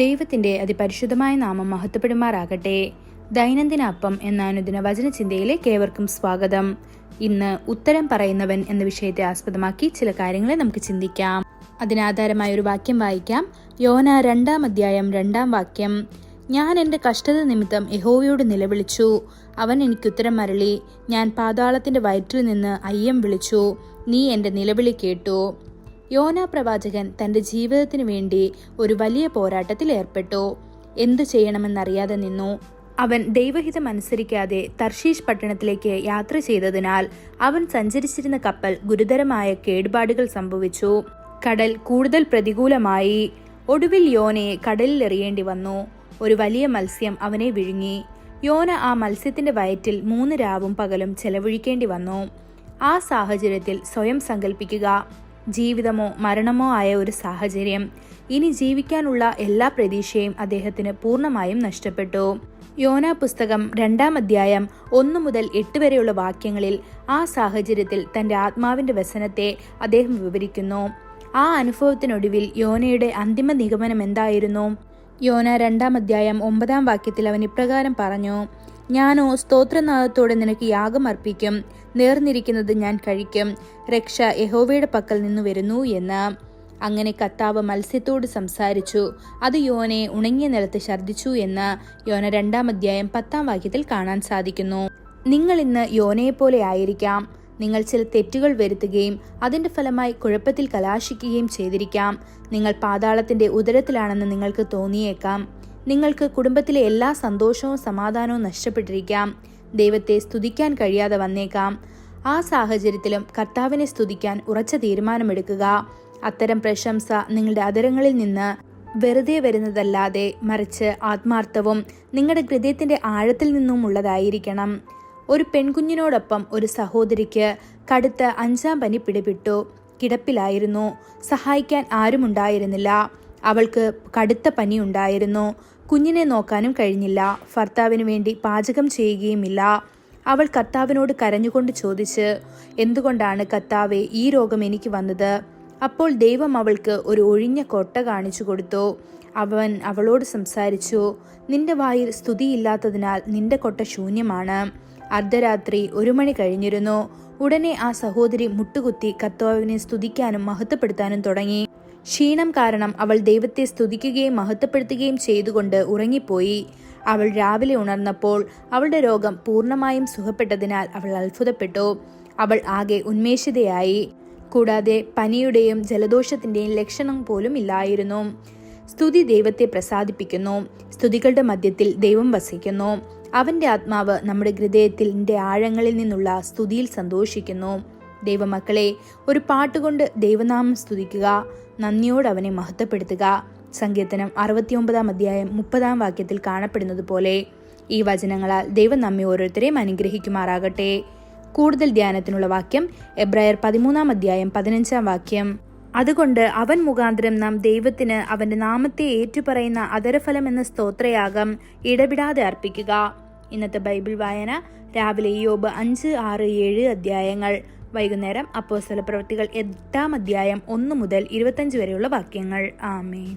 ദൈവത്തിന്റെ അതിപരിശുദ്ധമായ നാമം മഹത്വപ്പെടുമാറാകട്ടെ. ദൈനംദിന അപ്പം എന്ന അനുദിന വചനചിന്തയിലേക്ക് ഏവർക്കും സ്വാഗതം. ഇന്ന് ഉത്തരം പറയുന്നവൻ എന്ന വിഷയത്തെ ആസ്പദമാക്കി ചില കാര്യങ്ങളെ നമുക്ക് ചിന്തിക്കാം. അതിനാധാരമായ ഒരു വാക്യം വായിക്കാം. യോന 2-ാം അധ്യായം 2-ാം വാക്യം. ഞാൻ എൻ്റെ കഷ്ടത നിമിത്തം യഹോവയോട് നിലവിളിച്ചു, അവൻ എനിക്കുത്തരം അരുളി. ഞാൻ പാതാളത്തിന്റെ വയറ്റിൽ നിന്ന് അയ്യം വിളിച്ചു, നീ എൻ്റെ നിലവിളി കേട്ടു. യോന പ്രവാചകൻ തന്റെ ജീവിതത്തിനു വേണ്ടി ഒരു വലിയ പോരാട്ടത്തിൽ ഏർപ്പെട്ടു. എന്തു ചെയ്യണമെന്നറിയാതെ നിന്നു. അവൻ ദൈവഹിതം അനുസരിക്കാതെ തർശീഷ് പട്ടണത്തിലേക്ക് യാത്ര ചെയ്തതിനാൽ അവൻ സഞ്ചരിച്ചിരുന്ന കപ്പൽ ഗുരുതരമായ കേടുപാടുകൾ സംഭവിച്ചു. കടൽ കൂടുതൽ പ്രതികൂലമായി. ഒടുവിൽ യോനയെ കടലിൽ എറിയേണ്ടി വന്നു. ഒരു വലിയ മത്സ്യം അവനെ വിഴുങ്ങി. യോന ആ മത്സ്യത്തിന്റെ വയറ്റിൽ 3 രാവും പകലും ചെലവഴിക്കേണ്ടി വന്നു. ആ സാഹചര്യത്തിൽ സ്വയം സങ്കല്പിക്കുക, ജീവിതമോ മരണമോ ആയ ഒരു സാഹചര്യം. ഇനി ജീവിക്കാനുള്ള എല്ലാ പ്രതീക്ഷയും അദ്ദേഹത്തിന് പൂർണ്ണമായും നഷ്ടപ്പെട്ടു. യോന പുസ്തകം 2-ാം അധ്യായം 1 മുതൽ 8 വരെയുള്ള വാക്യങ്ങളിൽ ആ സാഹചര്യത്തിൽ തന്റെ ആത്മാവിന്റെ വ്യസനത്തെ അദ്ദേഹം വിവരിക്കുന്നു. ആ അനുഭവത്തിനൊടുവിൽ യോനയുടെ അന്തിമ നിഗമനം എന്തായിരുന്നു? യോന 2-ാം അധ്യായം 9-ാം വാക്യത്തിൽ അവൻ ഇപ്രകാരം പറഞ്ഞു, ഞാനോ സ്തോത്രനാദത്തോടെ നിനക്ക് യാഗം അർപ്പിക്കും, നേർന്നിരിക്കുന്നത് ഞാൻ കഴിക്കും, രക്ഷ യഹോവയുടെ പക്കൽ നിന്നു വരുന്നു എന്ന്. അങ്ങനെ കർത്താവ് മത്സ്യത്തോട് സംസാരിച്ചു, അത് യോനയെ ഉണങ്ങിയ നിലത്ത് ഛർദ്ദിച്ചു എന്ന് യോന 2-ാം അധ്യായം 10-ാം വാക്യത്തിൽ കാണാൻ സാധിക്കുന്നു. നിങ്ങൾ ഇന്ന് യോനയെപ്പോലെ ആയിരിക്കാം. നിങ്ങൾ ചില തെറ്റുകൾ വരുത്തുകയും അതിന്റെ ഫലമായി കുഴപ്പത്തിൽ കലാശിക്കുകയും ചെയ്തിരിക്കാം. നിങ്ങൾ പാതാളത്തിന്റെ ഉദരത്തിലാണെന്ന് നിങ്ങൾക്ക് തോന്നിയേക്കാം. നിങ്ങൾക്ക് കുടുംബത്തിലെ എല്ലാ സന്തോഷവും സമാധാനവും നഷ്ടപ്പെട്ടിരിക്കാം. ദൈവത്തെ സ്തുതിക്കാൻ കഴിയാതെ വന്നേക്കാം. ആ സാഹചര്യത്തിലും കർത്താവിനെ സ്തുതിക്കാൻ ഉറച്ച തീരുമാനമെടുക്കുക. അത്തരം പ്രശംസ നിങ്ങളുടെ അധരങ്ങളിൽ നിന്ന് വെറുതെ വരുന്നതല്ലാതെ മറിച്ച് ആത്മാർത്ഥവും നിങ്ങളുടെ ഹൃദയത്തിന്റെ ആഴത്തിൽ നിന്നും ഉള്ളതായിരിക്കണം. ഒരു പെൺകുഞ്ഞിനോടൊപ്പം ഒരു സഹോദരിക്ക് കടുത്ത 5-ാം പനി പിടിപെട്ടു. കിടപ്പിലായിരുന്നു. സഹായിക്കാൻ ആരുമുണ്ടായിരുന്നില്ല. അവൾക്ക് കടുത്ത പനി ഉണ്ടായിരുന്നു. കുഞ്ഞിനെ നോക്കാനും കഴിഞ്ഞില്ല. ഭർത്താവിന് വേണ്ടി പാചകം ചെയ്യുകയുമില്ല. അവൾ കർത്താവിനോട് കരഞ്ഞുകൊണ്ട് ചോദിച്ച്, എന്തുകൊണ്ടാണ് കർത്താവേ ഈ രോഗം എനിക്ക് വന്നത്? അപ്പോൾ ദൈവം അവൾക്ക് ഒരു ഒഴിഞ്ഞ കൊട്ട കാണിച്ചു കൊടുത്തു. അവൻ അവളോട് സംസാരിച്ചു, നിന്റെ വായിൽ സ്തുതിയില്ലാത്തതിനാൽ നിന്റെ കൊട്ട ശൂന്യമാണ്. അർദ്ധരാത്രി 1 മണി കഴിഞ്ഞിരുന്നു. ഉടനെ ആ സഹോദരി മുട്ടുകുത്തി കർത്താവിനെ സ്തുതിക്കാനും മഹത്വപ്പെടുത്താനും തുടങ്ങി. ക്ഷീണം കാരണം അവൾ ദൈവത്തെ സ്തുതിക്കുകയും മഹത്വപ്പെടുത്തുകയും ചെയ്തുകൊണ്ട് ഉറങ്ങിപ്പോയി. അവൾ രാവിലെ ഉണർന്നപ്പോൾ അവളുടെ രോഗം പൂർണ്ണമായും സുഖപ്പെട്ടതിനാൽ അവൾ അത്ഭുതപ്പെട്ടു. അവൾ ആകെ ഉന്മേഷിതയായി. കൂടാതെ പനിയുടെയും ജലദോഷത്തിന്റെയും ലക്ഷണം പോലും ഇല്ലായിരുന്നു. സ്തുതി ദൈവത്തെ പ്രസാദിപ്പിക്കുന്നു. സ്തുതികളുടെ മധ്യത്തിൽ ദൈവം വസിക്കുന്നു. അവന്റെ ആത്മാവ് നമ്മുടെ ഹൃദയത്തിന്റെ ആഴങ്ങളിൽ നിന്നുള്ള സ്തുതിയിൽ സന്തോഷിക്കുന്നു. ദൈവമക്കളെ, ഒരു പാട്ടുകൊണ്ട് ദൈവനാമം സ്തുതിക്കുക. നന്ദിയോട് അവനെ മഹത്വപ്പെടുത്തുക. സങ്കീർത്തനം 69-ാം അധ്യായം 30-ാം വാക്യത്തിൽ കാണപ്പെടുന്നത് പോലെ. ഈ വചനങ്ങളാൽ ദൈവം നമ്മെ ഓരോരുത്തരെയും അനുഗ്രഹിക്കുമാറാകട്ടെ. കൂടുതൽ ധ്യാനത്തിനുള്ള വാക്യം എബ്രായർ 13-ാം അധ്യായം 15-ാം വാക്യം. അതുകൊണ്ട് അവൻ മുഖാന്തരം നാം ദൈവത്തിന് അവന്റെ നാമത്തെ ഏറ്റുപറയുന്ന അധരഫലം എന്ന സ്തോത്രയാഗം ഇടവിടാതെ അർപ്പിക്കുക. ഇന്നത്തെ ബൈബിൾ വായന രാവിലെ യോബ് 5, 6, 7 അധ്യായങ്ങൾ. വൈകുന്നേരം അപ്പോസ്തല പ്രവൃത്തികൾ 8-ാം അധ്യായം 1 മുതൽ 25 വരെയുള്ള വാക്യങ്ങൾ. ആമേൻ.